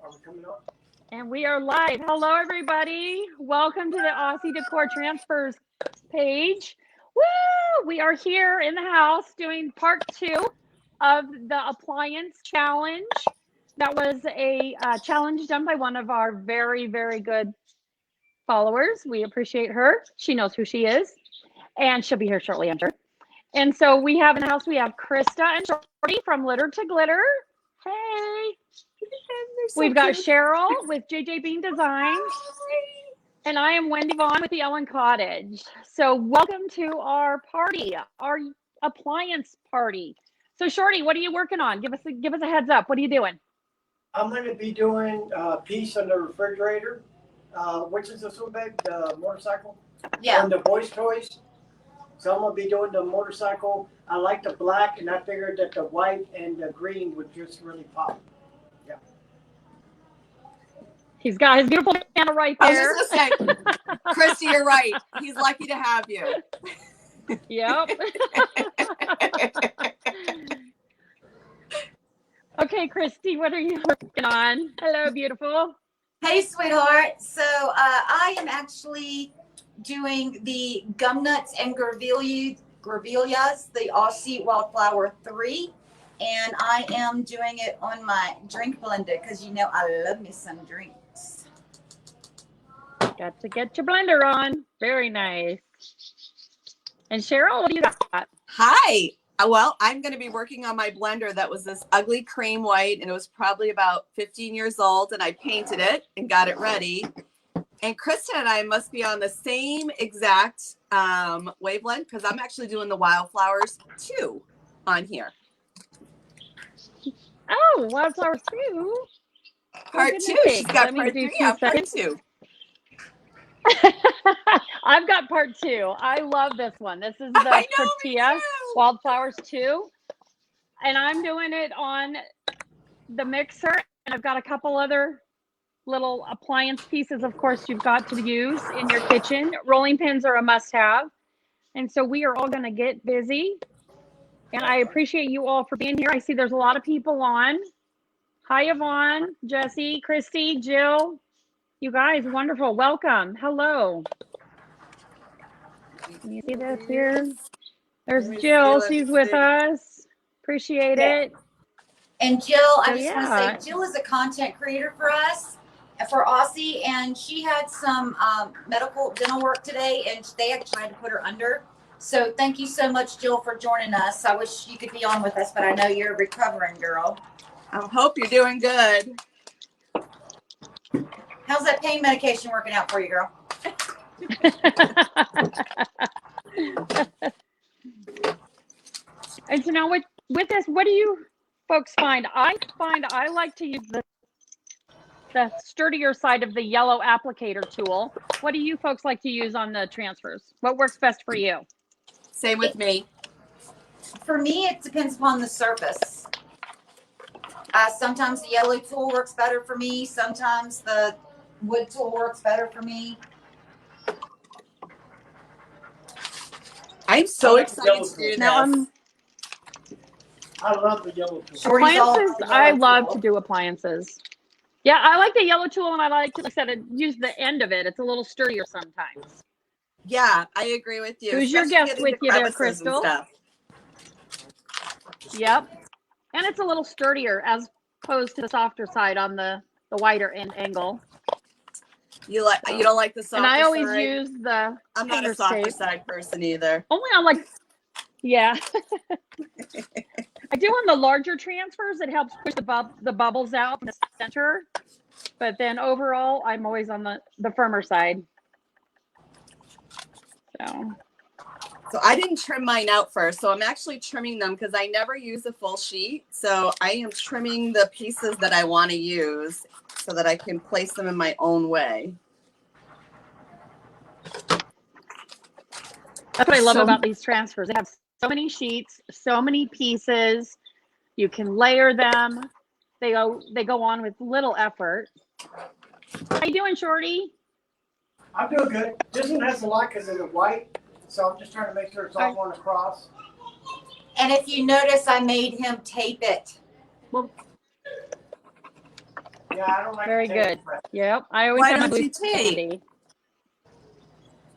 Are we coming on? And we are live. Hello, everybody. Welcome to the Aussie Decor Transfers page. Woo! We are here in the house doing part 2 of the Appliance Challenge. That was a challenge done by one of our very, very good followers. We appreciate her. She knows who she is. And she'll be here shortly, I'm sure. And so we have in the house, we have Krista and Shorty from Litter to Glitter. Hey. So we've got Cheryl with JJ Bean Designs. And I am Wendy Vaughn with the Ellen Cottage. So welcome to our party, our appliance party. So Shorty, what are you working on? Give us a heads up. What are you doing? I'm going to be doing a piece on the refrigerator, which is this one, babe, the motorcycle? Yeah. And the boys' toys. So I'm going to be doing the motorcycle. I like the black, and I figured that the white and the green would just really pop. Yeah. He's got his beautiful piano right there. I was just going to say, Christy, you're right. He's lucky to have you. Yep. Okay, Christy, what are you working on? Hello, beautiful. Hey, sweetheart. So I am actually doing the gum nuts and grevilleas, the Aussie Wildflower 3. And I am doing it on my drink blender because you know I love me some drinks. Got to get your blender on. Very nice. And Cheryl, what do you got? Hi. Well, I'm going to be working on my blender that was this ugly cream white, and it was probably about 15 years old, and I painted it and got it ready. And Kristen and I must be on the same exact wavelength because I'm actually doing the wildflowers too on here. Oh, wildflowers too. Part 2. She's got part 3. I'm part 2. I've got part 2. I love this one. This is the tortilla wildflowers 2. And I'm doing it on the mixer. And I've got a couple other little appliance pieces, of course, you've got to use in your kitchen. Rolling pins are a must-have. And so we are all going to get busy. And I appreciate you all for being here. I see there's a lot of people on. Hi, Yvonne, Jesse, Christy, Jill. You guys, wonderful. Welcome. Hello. Can you see this here? There's Jill. She's with us. Appreciate it. And Jill, I just want to say, Jill is a content creator for us, for Aussie, and she had some medical dental work today, and they actually had to put her under. So thank you so much, Jill, for joining us. I wish you could be on with us, but I know you're a recovering girl. I hope you're doing good. How's that pain medication working out for you, girl? And so now with this, what do you folks find? I like to use the sturdier side of the yellow applicator tool. What do you folks like to use on the transfers? What works best for you? Same with me. For me, it depends upon the surface. Sometimes the yellow tool works better for me. Sometimes the wood tool works better for me. I'm so excited to do this. Now, I love the yellow tool. Appliances, I love to do appliances. Yeah, I like the yellow tool, and I like to, like I said, use the end of it. It's a little sturdier sometimes. Yeah, I agree with you. Who's your guest with you there, Crystal? Yep. And it's a little sturdier as opposed to the softer side on the wider end angle. You don't like the softer and I always side? use the I'm not a softer side person either. Only on yeah. I do on the larger transfers. It helps push the bubbles out from the center. But then overall, I'm always on the firmer side. So I didn't trim mine out first. So I'm actually trimming them because I never use a full sheet. So I am trimming the pieces that I want to use so that I can place them in my own way. That's what I love about these transfers. They have so many sheets, so many pieces. You can layer them. They go on with little effort. How you doing, Shorty? I'm doing good. This one has a lot because it's white, so I'm just trying to make sure it's all going across. And if you notice, I made him tape it. Well, Yeah, I don't like Very to tape good. press. Yep. I always Why have my don't you boots tape? handy.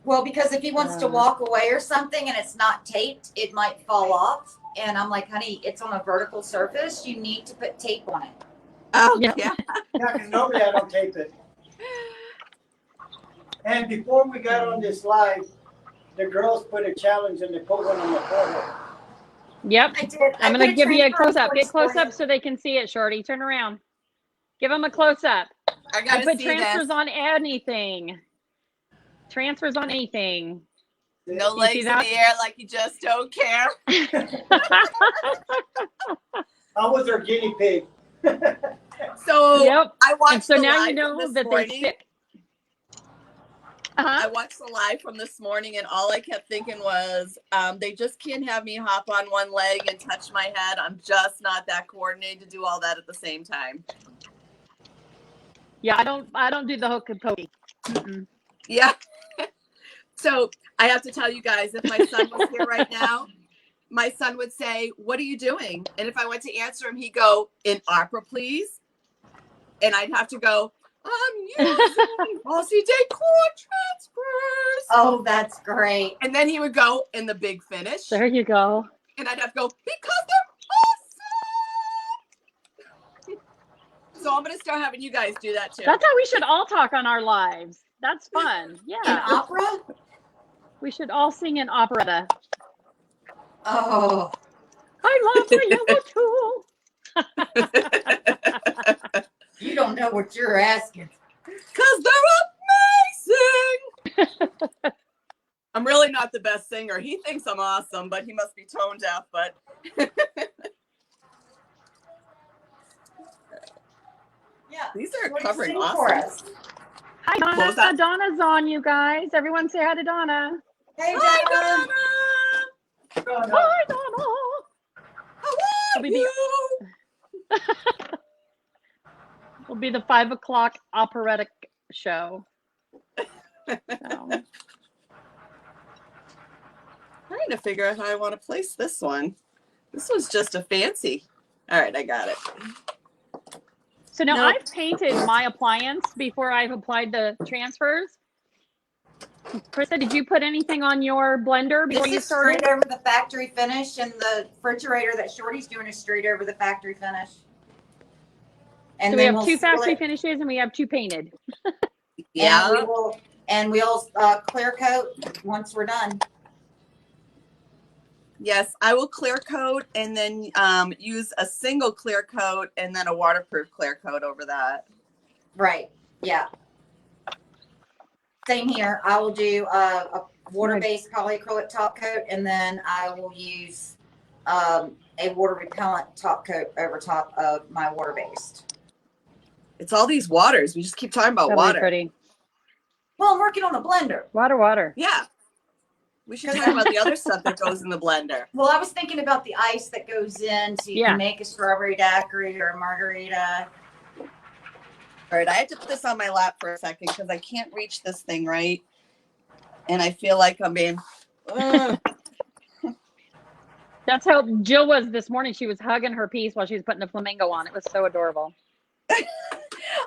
Well, because if he wants to walk away or something and it's not taped, it might fall off. And I'm like, honey, it's on a vertical surface. You need to put tape on it. Oh, Yeah. yeah. Yeah, because normally I don't tape it. And before we got on this live, the girls put a challenge and they put one on the forehead. Yep. I did. I'm I going to put give you a transfer on close up. Get Shorty's close up forehead. so they can see it, Shorty. Turn around. Give them a close up. I I gotta put see transfers this. on anything. Transfers on anything. No You see legs in that? the air like you just don't care. I was their guinea pig. So Yep. I watched And so the now live you know from this that they morning. stick. I watched the live from this morning, and all I kept thinking was, they just can't have me hop on one leg and touch my head. I'm just not that coordinated to do all that at the same time. Yeah, I don't do the hokey pokey. Mm-mm. Yeah. So I have to tell you guys, if my son was here right now, my son would say, "What are you doing?" And if I went to answer him, he'd go, "In opera, please." And I'd have to go, "I'm using Aussie Decor transfers." Oh, that's great. And then he would go in the big finish. There you go. And I'd have to go, "Because they're awesome." So I'm going to start having you guys do that too. That's how we should all talk on our lives. That's fun. In Yeah. opera? We should all sing in operetta. Oh. I love the yellow tool. You don't know what you're asking. Because they're amazing. I'm really not the best singer. He thinks I'm awesome, but he must be tone deaf. But Yeah. these are What do you covering sing for awesome. us? Hi, What was Donna. that? Donna's on, you guys. Everyone say hi to Donna. Hey, Hi, Donna. Donna. Hi, Donna. How are you? Will be the 5 o'clock operatic show. So. Trying to figure out how I want to place this one. This was just a fancy. All right, I got it. So now Nope. I've painted my appliance before I've applied the transfers. Krista, did you put anything on your blender before This you is started? straight over the factory finish, and the refrigerator that Shorty's doing is straight over the factory finish. And So we then have we'll 2 factory seal it, finishes and we have 2 painted. Yeah. and we'll clear coat once we're done. Yes, I will clear coat and then use a single clear coat and then a waterproof clear coat over that. Right. Yeah. Same here. I will do a water-based polyacrylic top coat, and then I will use a water repellent top coat over top of my water-based. It's all these waters. We just keep talking about That'll be water. pretty. Well, I'm working on the blender. Water. Yeah. We should talk about the other stuff that goes in the blender. Well, I was thinking about the ice that goes in so you can make a strawberry daiquiri or a margarita. All right, I had to put this on my lap for a second because I can't reach this thing right. And I feel like I'm being... That's how Jill was this morning. She was hugging her piece while she was putting the flamingo on. It was so adorable.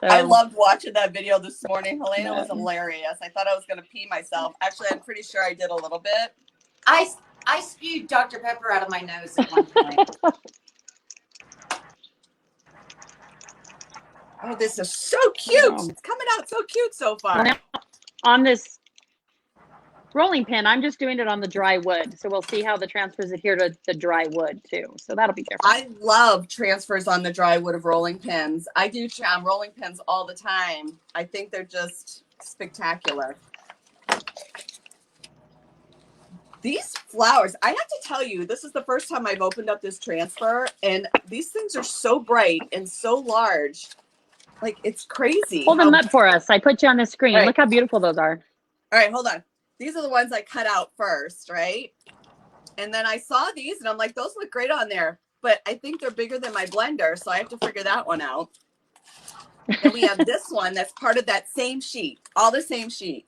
I loved watching that video this morning. Helena was hilarious. I thought I was going to pee myself. Actually, I'm pretty sure I did a little bit. I spewed Dr. Pepper out of my nose at one point. Oh, this is so cute. It's coming out so cute so far. Well, on this rolling pin, I'm just doing it on the dry wood. So we'll see how the transfers adhere to the dry wood too. So that'll be different. I love transfers on the dry wood of rolling pins. I do rolling pins all the time. I think they're just spectacular. These flowers, I have to tell you, this is the first time I've opened up this transfer, and these things are so bright and so large. Like, it's crazy. Hold them up for us. I put you on the screen. Right. Look how beautiful those are. All right, hold on. These are the ones I cut out first, right? And then I saw these, and I'm like, those look great on there. But I think they're bigger than my blender, so I have to figure that one out. And we have this one that's part of that same sheet, all the same sheet.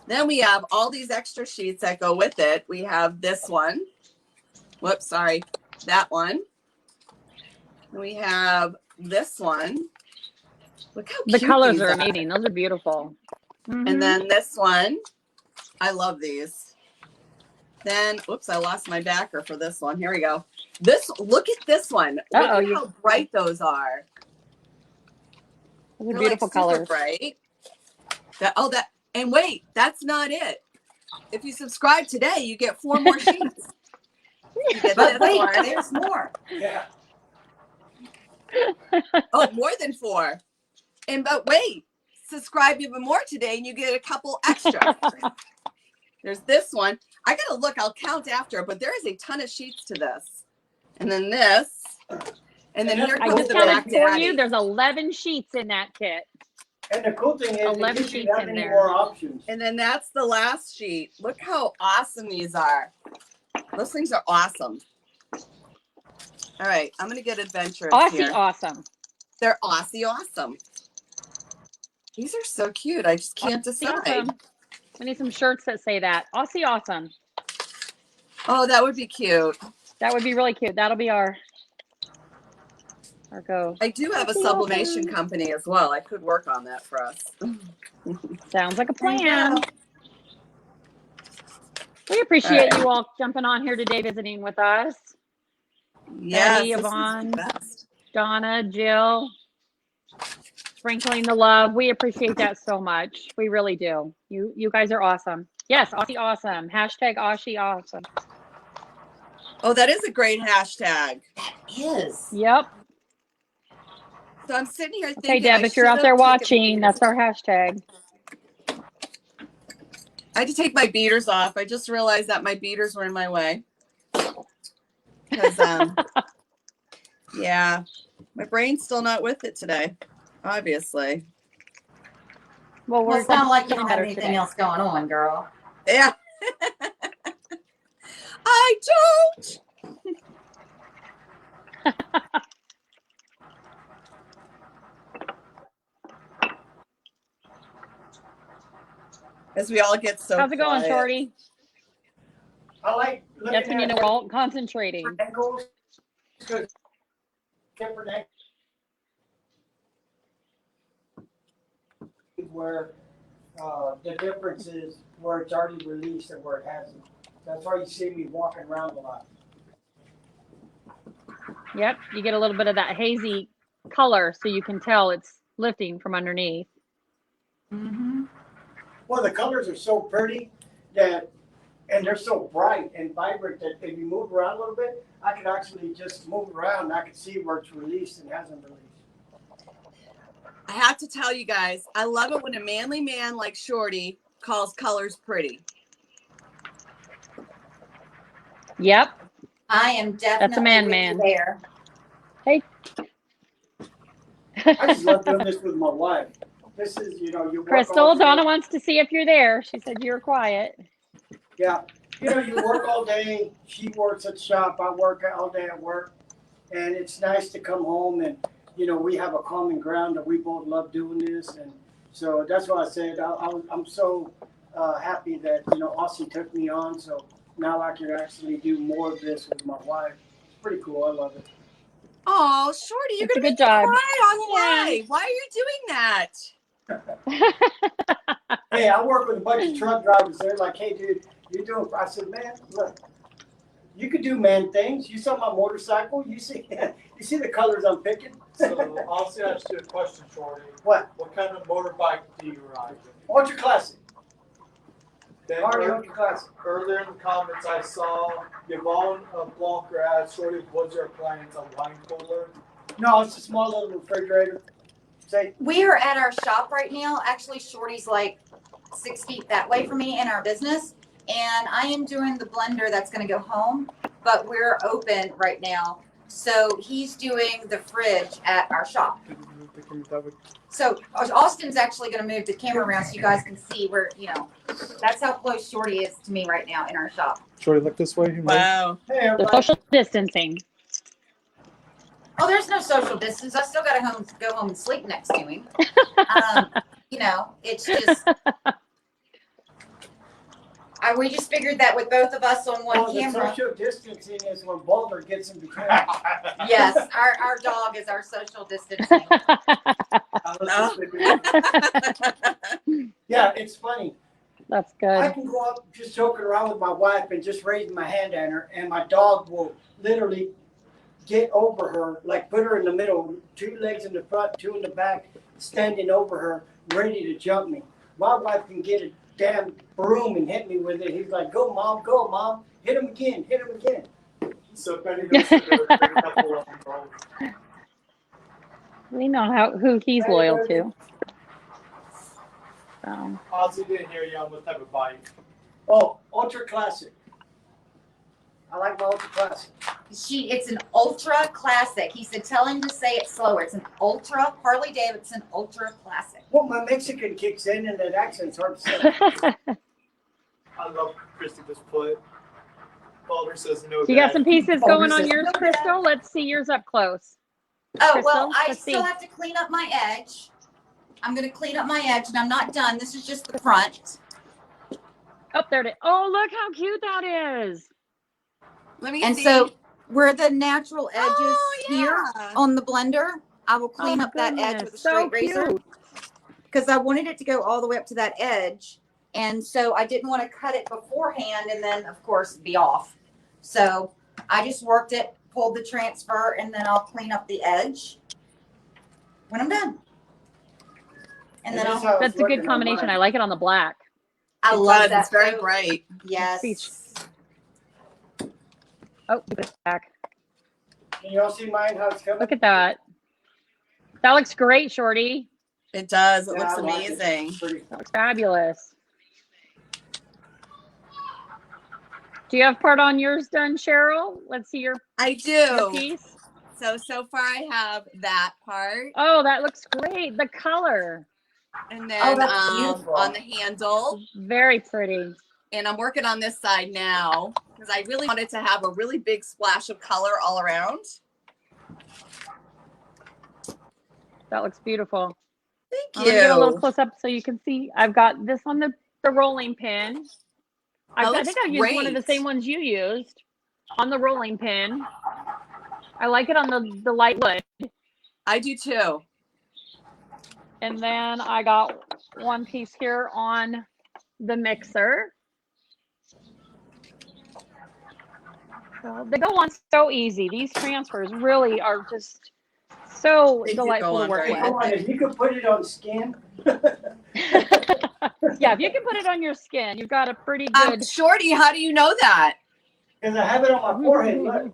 Then we have all these extra sheets that go with it. We have this one. Whoops, sorry. That one. We have this one. Look how The cute colors these are amazing. Those are beautiful. And Mhm. then this one, I love these. Then, oops, I lost my backer for this one. Here we go. Look at this one. Look Uh-oh, at how bright those are. those are They're beautiful like super colors. bright. And wait, that's not it. If you subscribe today, you get 4 more sheets. You get But this wait, one. there's more. Yeah. Oh, more than 4. But wait, subscribe even more today and you get a couple extra. There's this one. I gotta look, I'll count after, but there is a ton of sheets to this. And then this. And then here I comes just the counted back for daddy. you. There's 11 sheets in that kit. And the cool thing is, 11 it gives you sheets that in many there. more options. And then that's the last sheet. Look how awesome these are. Those things are awesome. All right, I'm gonna get adventurous Aussie here. awesome. They're Aussie awesome. These are so cute. I just can't decide. Awesome. We need some shirts that say that. Aussie awesome. Oh, that would be cute. That would be really cute. That'll be our go. I do have a Aussie sublimation awesome. company as well. I could work on that for us. Sounds like a There you plan. go. We appreciate All right. you all jumping on here today, visiting with us. Yes, Betty, this is Yvonne, the best. Donna, Jill, sprinkling the love. We appreciate that so much. We really do. You guys are awesome. Yes, Aussie awesome. Hashtag Aussie awesome. Oh, that is a great hashtag. That is. Yep. So I'm sitting here thinking. Okay, Deb, I if you're should out have there taken watching, the that's our hashtag. I had to take my beaters off. I just realized that my beaters were in my way. Because, yeah, my brain's still not with it today, obviously. Well, Well, we're it's not like you getting don't have better anything today. else going on, girl. Yeah. I don't. As we all get so How's it going, quiet. Shorty? I like looking That's when you at know we're all concentrating. angles. Because different angles where the difference is where it's already released and where it hasn't. That's why you see me walking around a lot. Yep, you get a little bit of that hazy color so you can tell it's lifting from underneath. Mm-hmm. Well, the colors are so pretty that, and they're so bright and vibrant that if you move around a little bit, I could actually just move around and I could see where it's released and hasn't released. I have to tell you guys, I love it when a manly man like Shorty calls colors pretty. Yep, I am definitely that's a man. with you there. Hey. I just love doing this with my wife. This is, you work all Crystal, day. Donna wants to see if you're there. She said you were quiet. Yeah. You work all day. She works at shop. I work all day at work. And it's nice to come home and, we have a common ground that we both love doing this. And so that's why I said I'm so happy that, Aussie took me on. So now I can actually do more of this with my wife. It's pretty cool. I love it. Oh, Shorty, you're It's a going to good job. cry on live. Why are you doing that? Hey, I work with a bunch of truck drivers. They're like, hey, dude, you're doing. I said, man, look, you could do man things. You saw my motorcycle. You see the colors I'm picking. So I'll ask you a question, Shorty. What? What kind of motorbike do you ride? Ultra classic. Then Harley Ultra classic. earlier in the comments, I saw Yvonne Blanker asked Shorty, what's your appliance, a wine cooler? No, it's a small little refrigerator. Say, We are at our shop right now. Actually, Shorty's like 6 feet that way from me in our business. And I am doing the blender that's going to go home, but we're open right now. So he's doing the fridge at our shop. So Austin's actually going to move the camera around so you guys can see where, that's how close Shorty is to me right now in our shop. Shorty, look this way. Wow. hey, The everybody. social distancing. Oh, there's no social distance. I still got to go home and sleep next to him. It's just, We just figured that with both of us on one Well, the camera. social distancing is when Boulder gets in between. Yes, our dog is our social distancing. Yeah, it's funny. That's I good. can go up just joking around with my wife and just raise my hand at her, and my dog will literally get over her, like put her in the middle, 2 legs in the front, 2 in the back, standing over her, ready to jump me. My wife can get a damn broom and hit me with it. He's like, go, mom, hit him again, hit him again. So Benny goes to the big couple of them. We know who he's Hey, loyal baby. to. So, Aussie didn't hear you on what type of bike. Oh, ultra classic. I like my ultra classic. It's an ultra classic. He said, tell him to say it slower. It's an ultra Harley Davidson ultra classic. Well, my Mexican kicks in and that accent's hard to say. I love Christy just put. Boulder says no. you got some pieces Oh, going this on is- yours, Crystal? Let's see yours up close. Oh, well, Crystal, I let's still see. have to clean up my edge. I'm going to clean up my edge, and I'm not done. This is just the front. Oh, there it is. Oh, look how cute that is. Let me And see. so where the natural edge is Oh, here yeah. on the blender, I will clean Oh, up that edge with a goodness, so straight razor. cute. Because I wanted it to go all the way up to that edge. And so I didn't want to cut it beforehand and then, of course, be off. So I just worked it, pulled the transfer, and then I'll clean up the edge when I'm done. And then this is I'll, how it's That's a good looking on combination. mine. I like it on the black. I It love does. that. It's very though. bright. Yes. Oh, look at that. Can you all see mine, how it's coming? Look at that. That looks great, Shorty. It does. It Yeah, looks I like it. amazing. It's pretty. That looks fabulous. Do you have part on yours done, Cheryl? Let's see your I your do. piece. So far I have that part. Oh, that looks great. The color. And then that's beautiful. on the handle. Very pretty. And I'm working on this side now because I really wanted to have a really big splash of color all around. That looks beautiful. Thank I'm gonna get a little you. close up so you can see. I've got this on the rolling pin. I looks think I used one of the great. same ones you used on the rolling pin. I like it on the light wood. I do too. And then I got one piece here on the mixer. So they go on so easy. These transfers really are just so They do delightful go to on work very with. Come on, if you could put it on skin. Yeah, if you can put it on your skin, you've got a pretty good. Shorty, how do you know that? Because I have it on my forehead, look.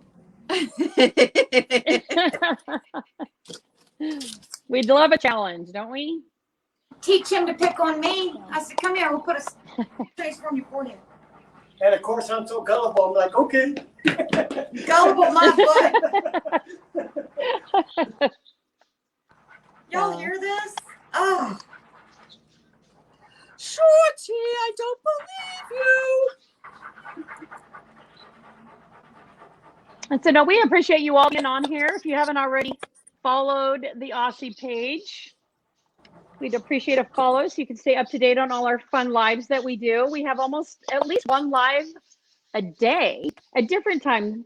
We'd love a challenge, don't we? Teach him to pick on me. I said, come here, we'll put a transfer on your forehead. And of course, I'm so gullible. I'm like, okay. Gullible, my butt. Y'all hear this? Oh. Shorty, I don't believe you. And so, no, we appreciate you all being on here. If you haven't already followed the Aussie page, we'd appreciate a follow so you can stay up to date on all our fun lives that we do. We have almost at least one live a day at different times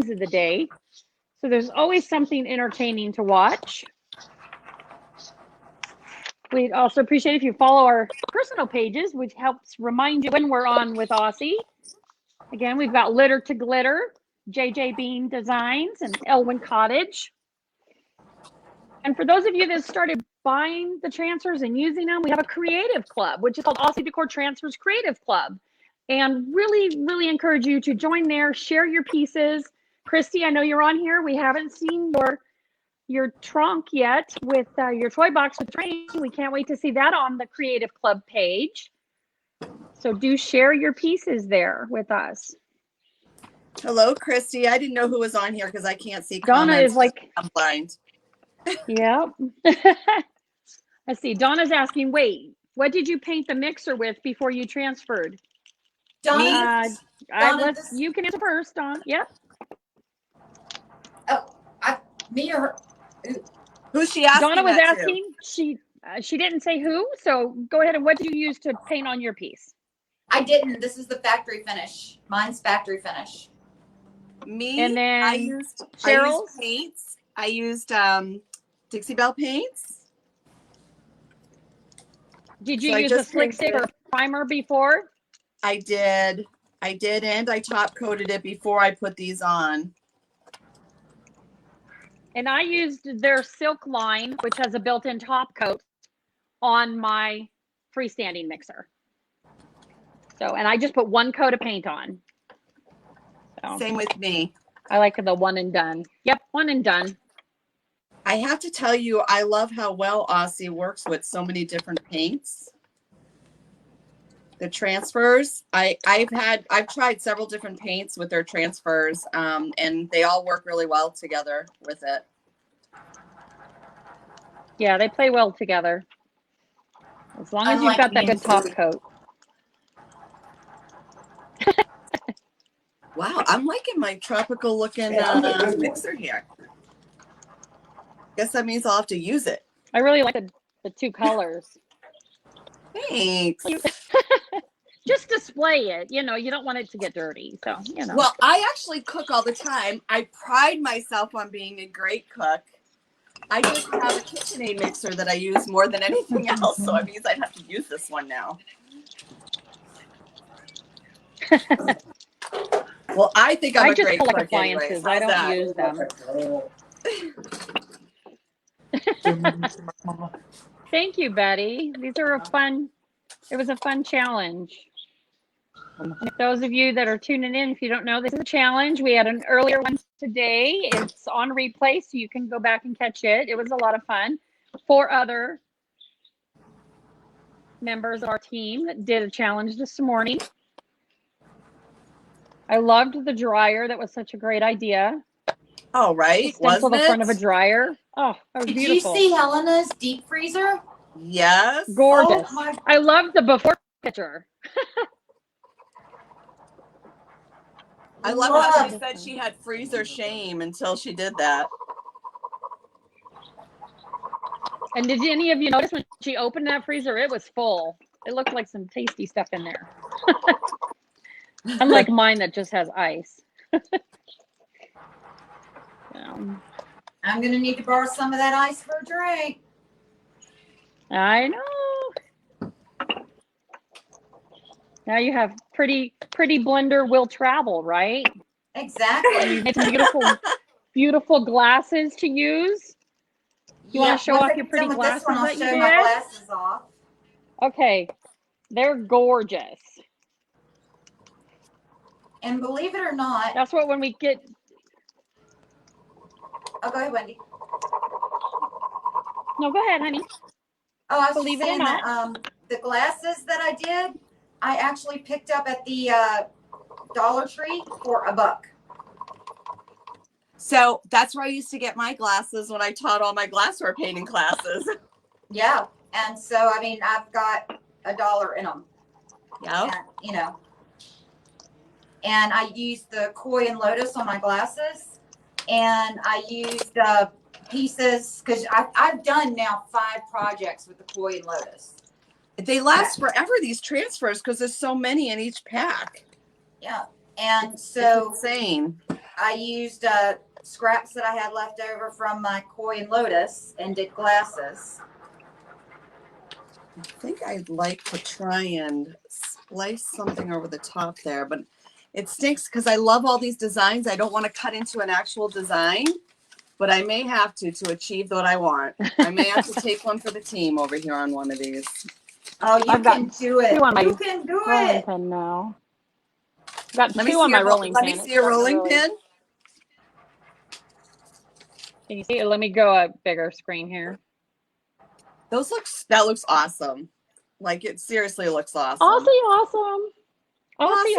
of the day. So there's always something entertaining to watch. We'd also appreciate if you follow our personal pages, which helps remind you when we're on with Aussie. Again, we've got Litter to Glitter, JJ Bean Designs, and Elwyn Cottage. And for those of you that started buying the transfers and using them, we have a creative club, which is called Aussie Decor Transfers Creative Club. And really, really encourage you to join there, share your pieces. Christy, I know you're on here. We haven't seen your trunk yet with your toy box with train. We can't wait to see that on the Creative Club page. So do share your pieces there with us. Hello, Christy. I didn't know who was on here because I can't see Donna comments. is like, I'm blind. yeah. Let's see. Donna's asking, wait, what did you paint the mixer with before you transferred? Donna, You can answer first, Don. Yep. me or her? Who's she asking? Donna was that to? asking. She didn't say who. So go ahead and what did you use to paint on your piece? I didn't. This is the factory finish. Mine's factory finish. Me, And then I used Cheryl's? paints. I used Dixie Belle paints. Did you So I use a just slick stick or painted. primer before? I did, and I top coated it before I put these on. And I used their silk line, which has a built-in top coat, on my freestanding mixer. So, and I just put one coat of paint on. So Same with me. I like the one and done. Yep, one and done. I have to tell you, I love how well Aussie works with so many different paints. The transfers, I've tried several different paints with their transfers, and they all work really well together with it. Yeah, they play well together. As long as you've got that good top coat. Wow, I'm liking my tropical looking mixer here. Guess that means I'll have to use it. I really like the two colors. Thanks. Just display it. You know, you don't want it to get dirty. So, you know. Well, I actually cook all the time. I pride myself on being a great cook. I just have a KitchenAid mixer that I use more than anything else. So it means I'd have to use this one now. Well, I think I'm a great cook appliances. I don't use them. Thank you, Betty. These are it was a fun challenge. And those of you that are tuning in, if you don't know, this is a challenge. We had an earlier one today. It's on replay, so you can go back and catch it. It was a lot of fun. 4 other members of our team did a challenge this morning. I loved the dryer. That was such a great idea. Oh, right. Stencil the front of a dryer. Oh, that was beautiful. Did you see Helena's deep freezer? Yes. Gorgeous. Oh, I loved the before picture. I love how she said she had freezer shame until she did that. And did any of you notice when she opened that freezer, it was full. It looked like some tasty stuff in there. Unlike mine that just has ice. I'm going to need to borrow some of that ice for a drink. I know. Now you have pretty blender will travel, right? Exactly. You get some beautiful glasses to use. You want to show off your pretty glasses that you did? My glasses off. Okay, they're gorgeous. And believe it or not, that's what when we get. Oh, go ahead, Wendy. No, go ahead, honey. Oh, I was believe just saying it or not. that the glasses that I did, I actually picked up at the Dollar Tree for $1. So that's where I used to get my glasses when I taught all my glassware painting classes. Yeah. And so, I mean, I've got $1 in them. Yeah. You know. And I used the koi and lotus on my glasses. And I used pieces, because I've done now 5 projects with the koi and lotus. They last forever, these transfers, because there's so many in each pack. Yeah. And so it's insane. I used scraps that I had left over from my koi and lotus and did glasses. I think I'd like to try and splice something over the top there, but it stinks because I love all these designs. I don't want to cut into an actual design, but I may have to achieve what I want. I may have to take one for the team over here on one of these. Oh, you can do it. You can do rolling it. pin now. Got Let 2 on my rolling pin. Let me see your rolling pin. Can you see it? Let me go a bigger screen here. That looks awesome. Like it seriously looks awesome. Aussie awesome. Aussie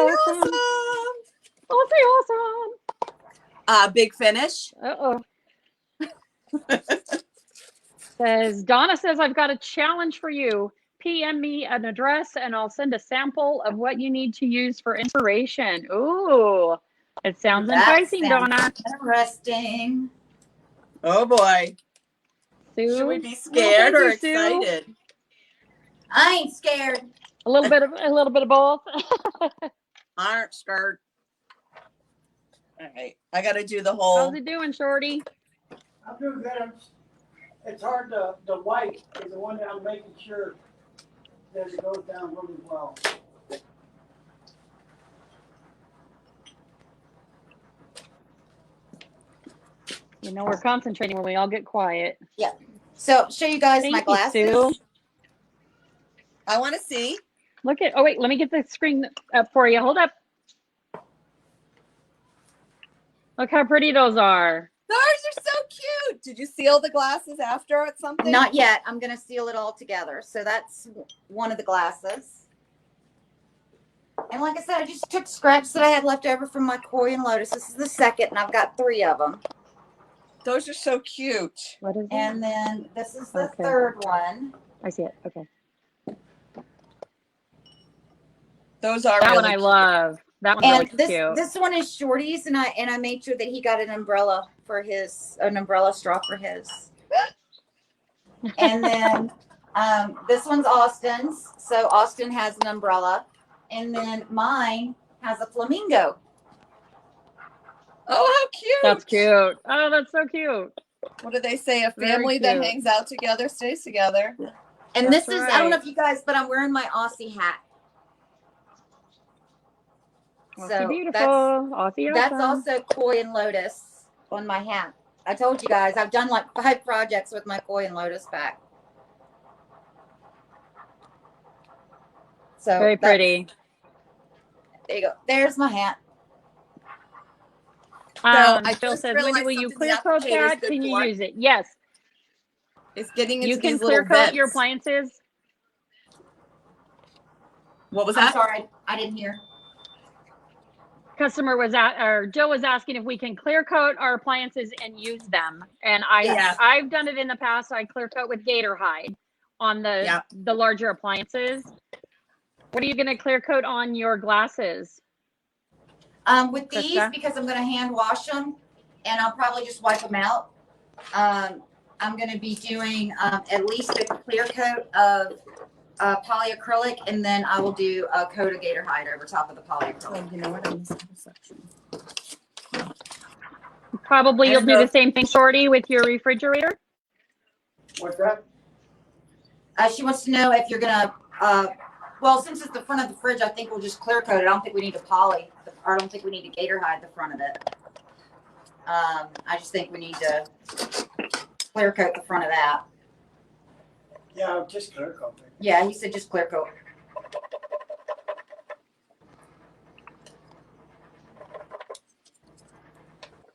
awesome. Big finish. Uh-oh. Donna says, I've got a challenge for you. PM me an address and I'll send a sample of what you need to use for inspiration. Ooh, it sounds enticing, Donna. Interesting. Oh boy. Sue? Should we be scared or excited? I ain't scared. A little bit of both. Aren't scared. All right, I got to do the whole. How's it doing, Shorty? I'm doing good. It's hard the white is the one that I'm making sure that it goes down really well. You know, we're concentrating when we all get quiet. Yeah. So show you guys my Thank you, glasses. Sue. I want to see. Look at, oh wait, let me get the screen up for you. Hold up. Look how pretty those are. Those are so cute. Did you seal the glasses after at something? Not yet. I'm going to seal it all together. So that's one of the glasses. And like I said, I just took scraps that I had left over from my koi and lotus. This is the second, and I've got 3 of them. Those are so cute. What is it? And then this is the Okay. third one. I see it. Okay. Those are That really one I cute. love. That one's And really cute. this one is Shorty's, and I made sure that he got an umbrella straw for his. And then this one's Austin's, so Austin has an umbrella, and then mine has a flamingo. Oh, how cute. That's cute. Oh, that's so cute. What do they say? A Very family that cute. hangs out together stays together. And That's this is, I don't know right. if you guys, but I'm wearing my Aussie hat. Aussie beautiful. Aussie That's awesome. also koi and lotus on my hat. I told you guys, I've done like 5 projects with my koi and lotus back. So Very pretty. There you go. There's my hat. I Phil just says, Wendy, realized will you something clear the coat applicator is that? good Can you for. use it? Yes. It's getting into You can these clear little coat vents. your appliances. What was I'm that? sorry, I didn't hear. Customer was Joe was asking if we can clear coat our appliances and use them. And Yeah. I've done it in the past. I clear coat with gator hide on the larger appliances. What are you going to clear coat on your glasses? With these, Krista? because I'm going to hand wash them, and I'll probably just wipe them out. I'm going to be doing at least a clear coat of polyacrylic, and then I will do a coat of gator hide over top of the polyacrylic. Oh, you know what? I missed a section. Probably I you'll don't do know the if- same thing, Shorty, with your refrigerator. What's that? She wants to know if you're going to, well, since it's the front of the fridge, I think we'll just clear coat it. I don't think we need to poly, or I don't think we need to gator hide the front of it. I just think we need to clear coat the front of that. Yeah, just clear coat it. Yeah, he said just clear coat.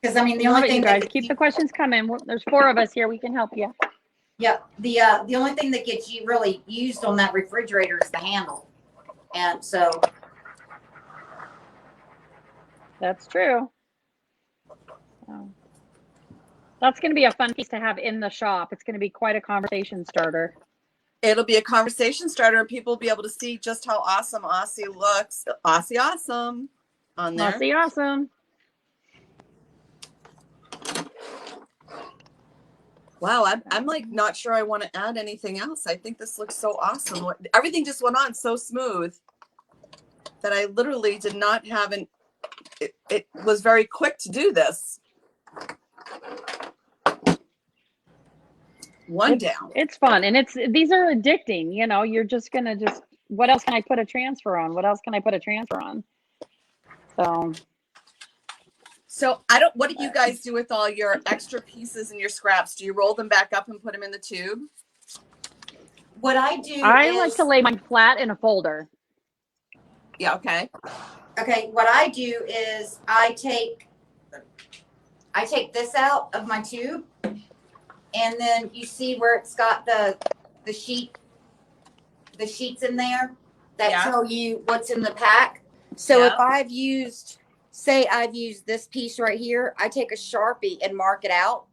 Because I mean, the Love only it, thing you that guys keep the questions coming. There's 4 of us here. We can help you. yeah, the only thing that gets you really used on that refrigerator is the handle, and so That's true. So, that's going to be a fun piece to have in the shop. It's going to be quite a conversation starter. It'll be a conversation starter. People will be able to see just how awesome Aussie looks. Aussie awesome on there. Aussie awesome. Wow, I'm like not sure I want to add anything else. I think this looks so awesome. Everything just went on so smooth that I literally did not have it was very quick to do this. Down. It's fun, and these are addicting. You know, you're just gonna what else can I put a transfer on? What else can I put a transfer on? So what do you guys do with all your extra pieces and your scraps? Do you roll them back up and put them in the tube? what I do I is like to lay mine flat in a folder. Yeah, okay. okay. What I do is I take this out of my tube, and then you see where it's got the sheets in there that tell you what's in the pack. So if I've used this piece right here, I take a Sharpie and mark it out.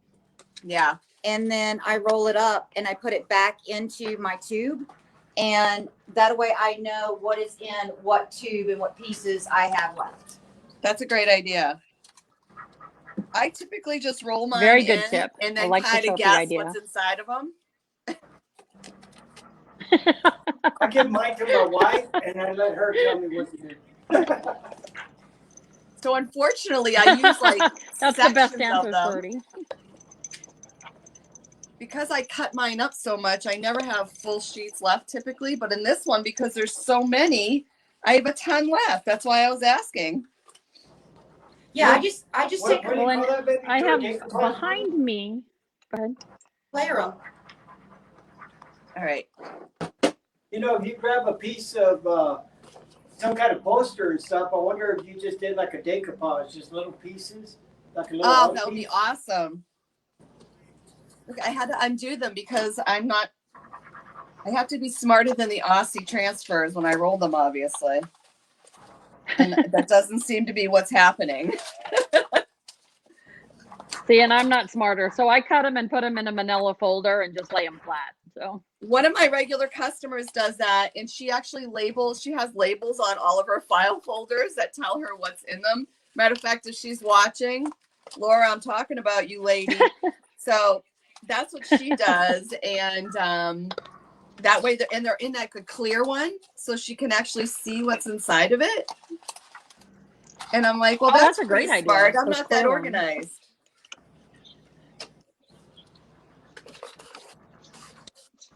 Yeah. And then I roll it up and I put it back into my tube. And that way I know what is in what tube and what pieces I have left. That's a great idea. I typically just roll mine Very good in tip. and I then like the kind of Sharpie guess idea. what's inside of them. give mine to my wife, and I let her tell me what to do. So unfortunately, I use like That's the best sections of answer, them. Shorty. Because I cut mine up so much, I never have full sheets left typically. But in this one, because there's so many, I have a ton left. That's why I was asking. Yeah, I just What take do you Well, and call that, baby? I have Decoupage? behind me. Go ahead. player them. All right. You know, if you grab a piece of some kind of poster and stuff, I wonder if you just did like a decoupage, just little pieces, like a little. Oh, art that would be piece. awesome. Look, I had to undo them because I have to be smarter than the Aussie transfers when I roll them, obviously. And that doesn't seem to be what's happening. See, and I'm not smarter, so I cut them and put them in a manila folder and just lay them flat. So One of my regular customers does that, and she actually labels. She has labels on all of her file folders that tell her what's in them. Matter of fact, if she's watching, Laura, I'm talking about you, lady. So that's what she does, and that way, they're in like a clear one, so she can actually see what's inside of it. And I'm like, well, Oh, that's that's a great pretty idea. smart. I'm Those not that clear ones. organized.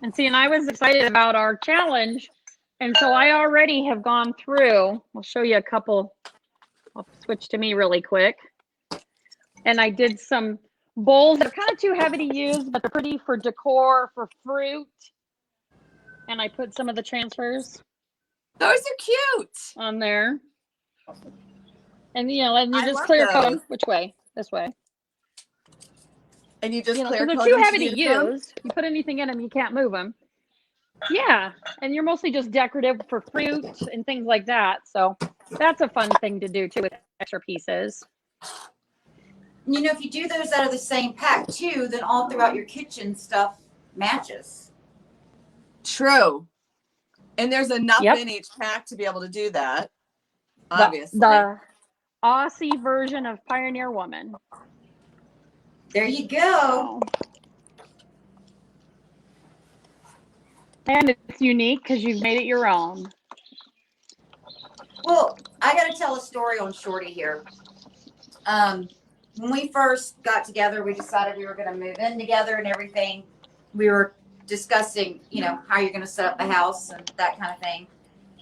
And see, and I was excited about our challenge. And so I already have gone through, I'll show you a couple. I'll switch to me really quick. And I did some bowls that are kind of too heavy to use, but they're pretty for decor, for fruit. And I put some of the transfers Those are cute. on there. And, you know, and you I just love clear coat those. them. Which way? This way. And you just You know, clear because coat they're too them heavy to to use them? use. You put anything in them, you can't move them. Yeah, and you're mostly just decorative for fruit and things like that. So that's a fun thing to do too with extra pieces. You know, if you do those out of the same pack too, then all throughout your kitchen stuff matches. True. And there's enough Yep. in each pack to be able to do that. The, Obviously. the Aussie version of Pioneer Woman. There you go. So. And it's unique because you've made it your own. Well, I got to tell a story on Shorty here. When we first got together, we decided we were going to move in together and everything. We were discussing, you know, how you're going to set up the house and that kind of thing.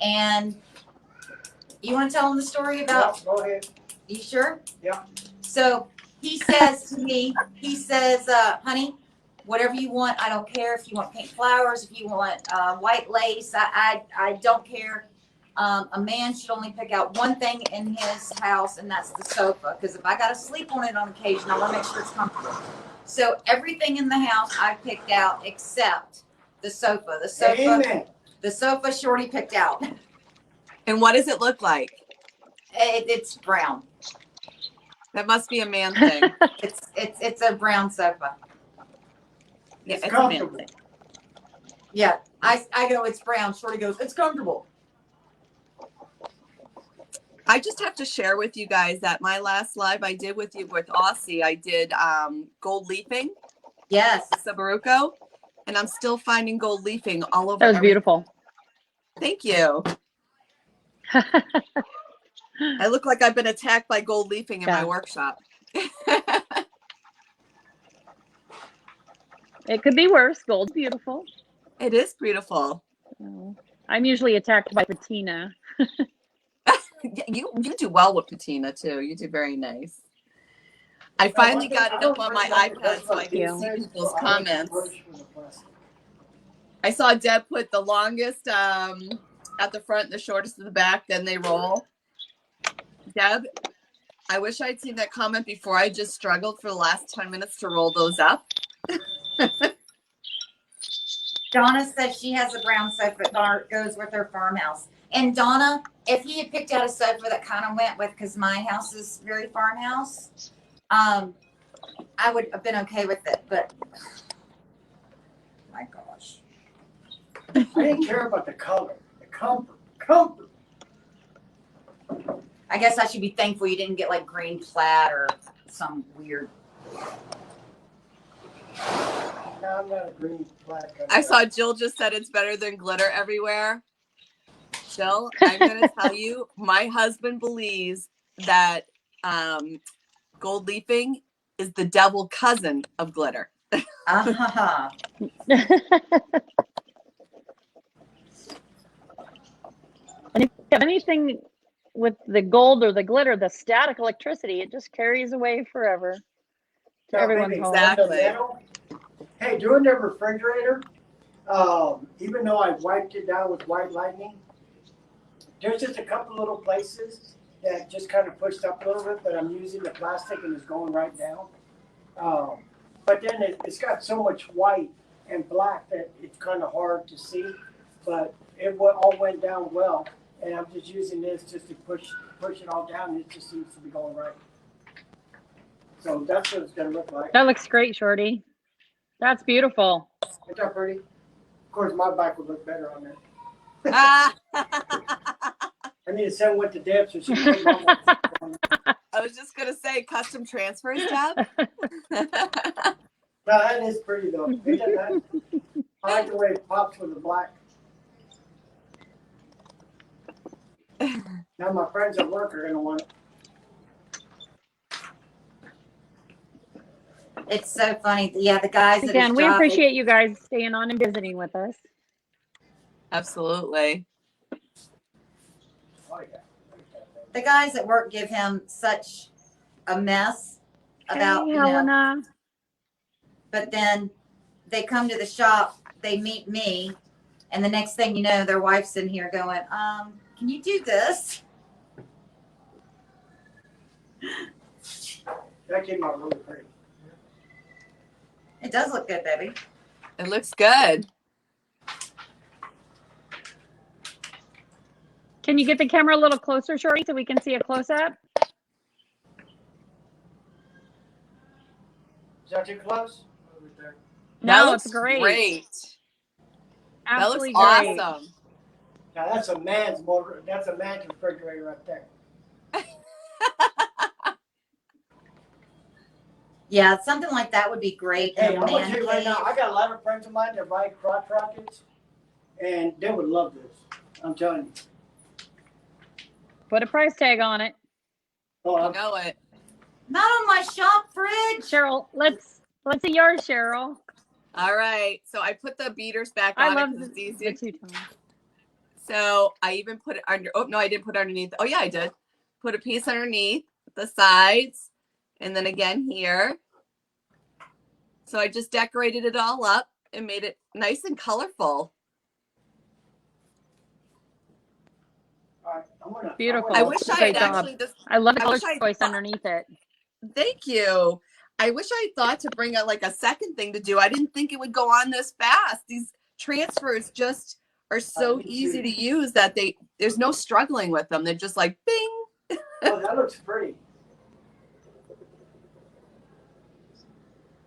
And you want to tell him the story about? Yeah, go ahead. You sure? Yeah. So he says to me, he says, honey, whatever you want, I don't care. If you want pink flowers, if you want white lace, I don't care. A man should only pick out one thing in his house, and that's the sofa. Because if I got to sleep on it on occasion, I want to make sure it's comfortable. So everything in the house I picked out except the sofa. The sofa, Amen. the sofa Shorty picked out. And what does it look like? It's brown. That must be a man thing. It's a brown sofa. Yeah, It's it's a man comfortable. thing. Yeah, I go, it's brown. Shorty goes, it's comfortable. I just have to share with you guys that my last live I did with you with Aussie, I did gold leafing. Yes. Sabaruco. And I'm still finding gold leafing all over. That was beautiful. Thank you. I look like I've been attacked by gold leafing in my workshop. It could be worse. Gold's beautiful. It is beautiful. I'm usually attacked by patina. You do well with patina too. You do very nice. I finally got it up on my iPad so I can see people's comments. I saw Deb put the longest at the front, the shortest at the back, then they roll. Deb, I wish I'd seen that comment before. I just struggled for the last 10 minutes to roll those up. Donna says she has a brown sofa that goes with her farmhouse. And Donna, if he had picked out a sofa that kind of went with, because my house is very farmhouse, I would have been okay with it. But my gosh, I didn't care about the color, the comfort. I guess I should be thankful you didn't get like green plaid or some weird. No, I'm not a green black. I saw Jill just said it's better than glitter everywhere. Jill, I'm going to tell you, my husband believes that gold leafing is the devil cousin of glitter. Uh-huh. And if you have anything with the gold or the glitter, the static electricity, it just carries away forever to Yeah, everyone's maybe home. Exactly. the metal. Hey, doing the refrigerator, even though I wiped it down with white lightning, there's just a couple little places that just kind of pushed up a little bit, but I'm using the plastic and it's going right down. But then it's got so much white and black that it's kind of hard to see, but all went down well. And I'm just using this just to push it all down. It just seems to be going right. So that's what it's gonna look like. That looks great, Shorty. That's beautiful. Isn't that pretty? Of course, my bike would look better on there. Ah, I need to send one to Deb so she can put it on. I was just going to say custom transfers tab. No, that is pretty though. Isn't that nice? I like the way it pops with the black. Now my friends at work are gonna want it. It's so funny. Yeah, the guys at Again, his we job, appreciate you guys staying on and visiting with us. Absolutely. Oh, yeah. the guys at work give him such a mess about, Hey, you know, Helena. but then they come to the shop, they meet me, and the next thing you know, their wife's in here going, can you do this? That came out really pretty. It does look good, baby. It looks good. Can you get the camera a little closer, Shorty, so we can see a close-up? Is that too close? That No, looks it's great. Absolutely that looks great. awesome. Now that's a man's motor. That's a man's refrigerator right there. Yeah, something like that would be great. Hey, in I'm a gonna man tell you right now, cave. I got a lot of friends of mine that ride crotch rockets, and they would love this. I'm telling you. Put a price tag on it. Oh, You I'm, know it. Not on my shop fridge. Cheryl, let's see yours, Cheryl. All right. So I put the beaters back I on love it because it's the easier. two-tone. So I even put it under. Oh, no, I didn't put it underneath. Oh, yeah, I did. Put a piece underneath the sides and then again here. So I just decorated it all up and made it nice and colorful. all right, I'm gonna. Beautiful. I wish I Great had job. actually this. I love the I color wish I choice thought- underneath it. Thank you. I wish I thought to bring out like a second thing to do. I didn't think it would go on this fast. These transfers just are so easy to use that there's no struggling with them. They're just like bing. Oh, that looks pretty.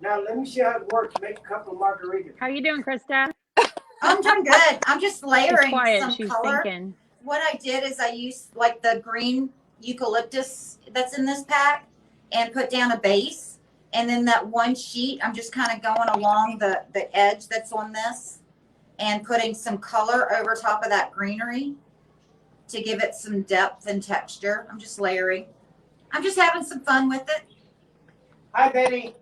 Now let me see how it works. Make a couple of margaritas. How you doing, Krista? I'm doing good. I'm just She's layering quiet. some She's color. thinking. What I did is I used like the green eucalyptus that's in this pack and put down a base. And then that one sheet, I'm just kind of going along the edge that's on this and putting some color over top of that greenery to give it some depth and texture. I'm just layering. I'm just having some fun with it. Hi, Betty.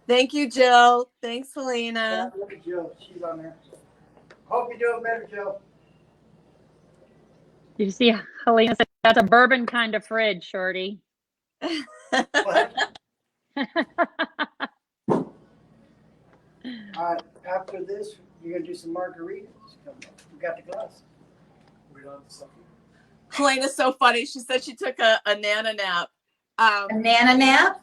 Thank you, Jill. Thanks, Yeah, Helena. look at Jill. She's on there. Hope you're doing better, Jill. Did you see Helena said that's a bourbon kind of fridge, Shorty? What? All right, after this, you're gonna do some margaritas. We got the glass. We don't have the something. Helena's so funny. She said she took a nana nap. A nana nap.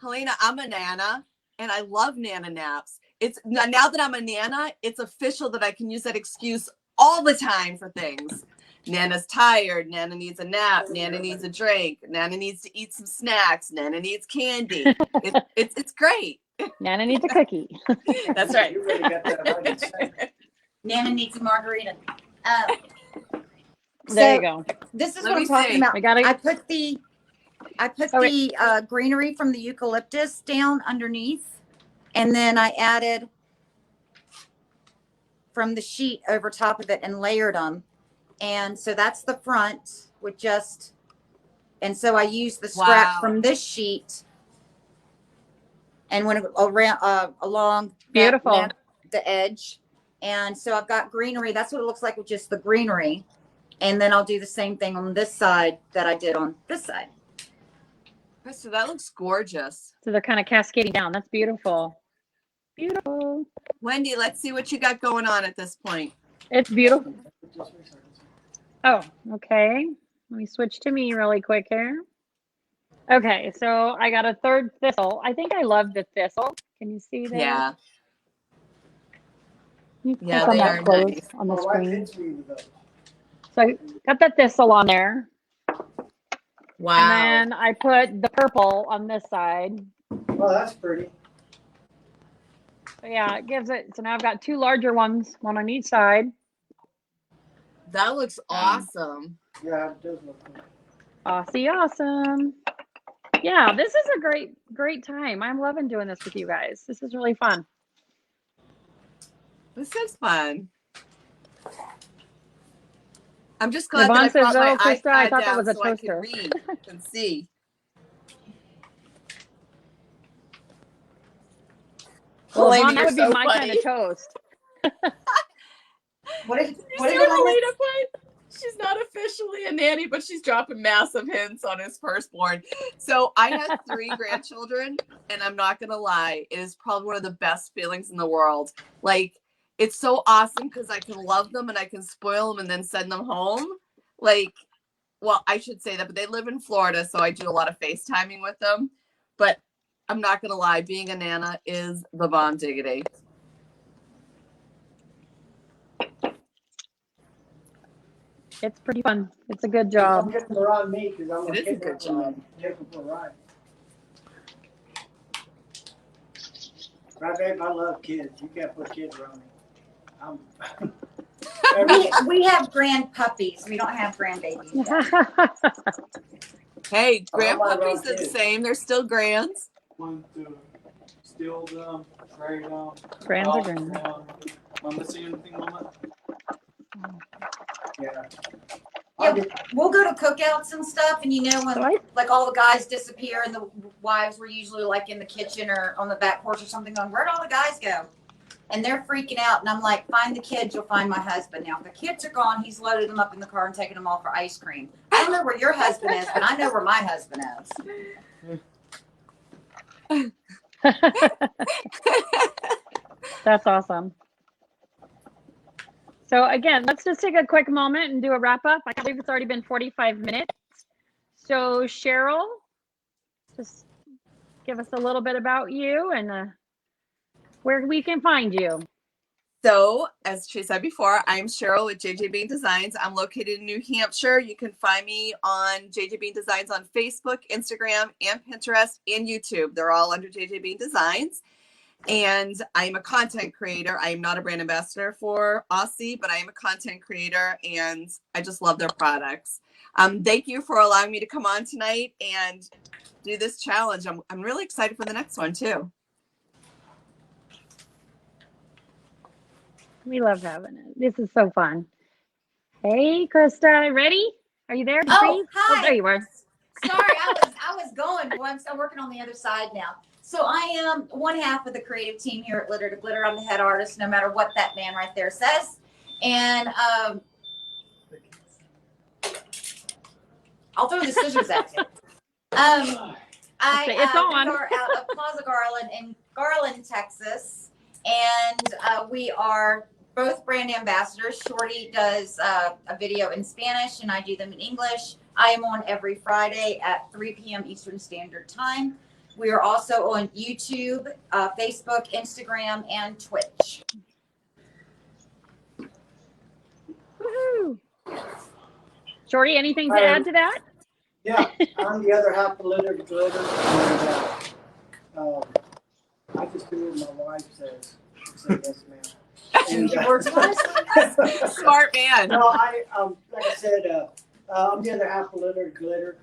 Helena, I'm a nana and I love nana naps. It's now that I'm a nana, it's official that I can use that excuse all the time for things. Nana's tired. Nana needs a nap. Nana needs a drink. Nana needs to eat some snacks. Nana needs candy. It's great. Nana needs a cookie. That's right. You really got that right. Nana needs a margarita. There you go. This is Let what me I'm talking see. about. We gotta. I put the greenery from the eucalyptus down underneath, and then I added from the sheet over top of it and layered them. And so that's the front with just, and so I used the scrap Wow. from this sheet and went around along Beautiful. the edge. And so I've got greenery. That's what it looks like with just the greenery. And then I'll do the same thing on this side that I did on this side. Krista, that looks gorgeous. So they're kind of cascading down. That's beautiful. Beautiful. Wendy, let's see what you got going on at this point. It's beautiful. Oh, okay. Let me switch to me really quick here. Okay, so I got a third thistle. I think I love the thistle. Can you see that? Yeah. You Yeah, click on they that are close nice. on the My wife screen. hits me with those. So I got the thistle on there. Wow. And then I put the purple on this side. Oh, that's pretty. So yeah, it gives it. So now I've got two larger ones, one on each side. That looks awesome. Yeah, it does look good. Aussie awesome. Yeah, this is a great time. I'm loving doing this with you guys. This is really fun. This is fun. I'm just glad Yvonne that I says, brought my "Oh, Krista, I iPad thought that down was a so I could toaster." read and see. Well, Elaine, Yvonne, that you're would be so my kind funny. of toast. What did You what see did what Elaine Elena put? She's not officially a nanny, but she's dropping massive hints on his firstborn. So I have 3 grandchildren, and I'm not gonna lie, it is probably one of the best feelings in the world. Like, it's so awesome because I can love them and I can spoil them and then send them home. Like, well, I should say that, but they live in Florida, so I do a lot of FaceTiming with them. But I'm not gonna lie, being a nana is the bomb diggity. It's pretty fun. It's a good I'm job. getting them around me because I'm It gonna is a kidnap good them job. and take them for a ride. Right, babe? I love kids. You can't put kids around me. we have grand puppies. We don't have grandbabies yet. Hey, Oh, my grandpuppies God, are the too. same. They're still grands. Want to steal them, trade them. Grands are adopt grand. them. Am I missing anything, Mama? Yeah. Yeah, we'll go to cookouts and stuff, and you know when So I like all the guys disappear and the wives were usually like in the kitchen or on the back porch or something going, where'd all the guys go? And they're freaking out, and I'm like, find the kids, you'll find my husband. Now, if the kids are gone, he's loaded them up in the car and taken them all for ice cream. I don't know where your husband is, but I know where my husband is. That's awesome. So again, let's just take a quick moment and do a wrap up. I believe it's already been 45 minutes. So Cheryl, just give us a little bit about you and where we can find you. So, as she said before, I'm Cheryl with JJ Bean Designs. I'm located in New Hampshire. You can find me on JJ Bean Designs on Facebook, Instagram, and Pinterest, and YouTube. They're all under JJ Bean Designs. And I'm a content creator. I am not a brand ambassador for Aussie, but I am a content creator, and I just love their products. Thank you for allowing me to come on tonight and do this challenge. I'm really excited for the next one, too. We love having it. This is so fun. Hey, Krista, ready? Are you there? Oh, Breathe? hi. Oh, there you are. Sorry, I was going once. I'm working on the other side now. So I am one half of the creative team here at Litter to Glitter. I'm the head artist, no matter what that man right there says. And I'll throw the scissors at you. It's on. We are out of Plaza Garland in Garland, Texas, and we are both brand ambassadors. Shorty does a video in Spanish, and I do them in English. I am on every Friday at 3 p.m. Eastern Standard Time. We are also on YouTube, Facebook, Instagram, and Twitch. Woohoo. Shorty, anything to add to that? Yeah, I'm the other half of Litter to Glitter. And, I just do what my wife says. She said, yes, ma'am. Choose your words wisely. Smart man. No, like I said, I'm the other half of Litter to Glitter.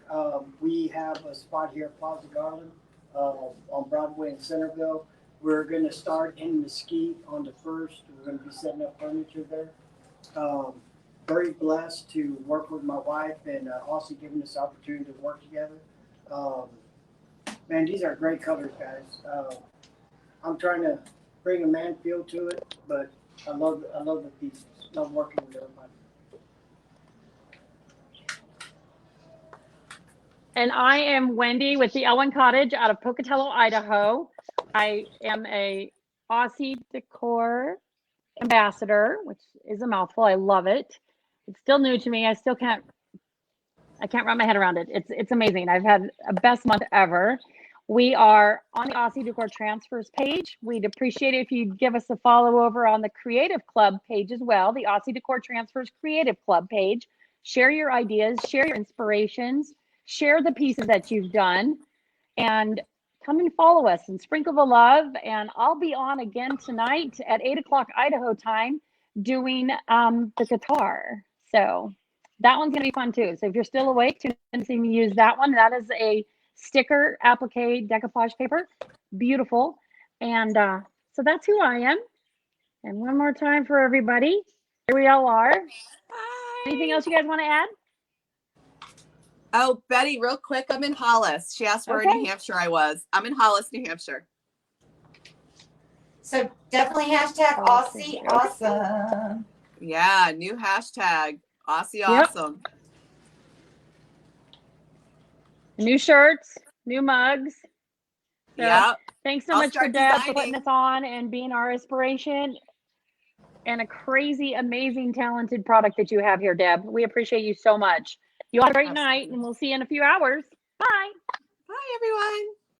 We have a spot here at Plaza Garland on Broadway in Centerville. We're going to start in Mesquite on the 1st. We're going to be setting up furniture there. Very blessed to work with my wife and also giving us the opportunity to work together. Man, these are great colors, guys. I'm trying to bring a man feel to it, but I love the pieces. Love working with everybody. And I am Wendy with the Elwyn Cottage out of Pocatello, Idaho. I am a Aussie Decor ambassador, which is a mouthful. I love it. It's still new to me. I can't wrap my head around it. It's amazing. I've had a best month ever. We are on the Aussie Decor Transfers page. We'd appreciate it if you'd give us a follow over on the Creative Club page as well, the Aussie Decor Transfers Creative Club page. Share your ideas, share your inspirations, share the pieces that you've done, and come and follow us and sprinkle the love. And I'll be on again tonight at 8 o'clock Idaho time doing the guitar. So that one's going to be fun too. So if you're still awake, tune in to see me use that one. That is a sticker applique decoupage paper. Beautiful. And so that's who I am. And one more time for everybody. Here we all are. Bye. Anything else you guys want to add? Oh, Betty, real quick, I'm in Hollis. She asked where in New Hampshire I was. I'm in Hollis, New Hampshire. So definitely hashtag Aussie awesome. Yeah, new hashtag Aussie Yep. awesome. New shirts, new mugs. So Yeah. thanks so I'll much for start Deb for designing. putting this on and being our inspiration and a crazy, amazing, talented product that you have here, Deb. We appreciate you so much. You all have a great night, and we'll see you in a few hours. Bye. Bye, everyone.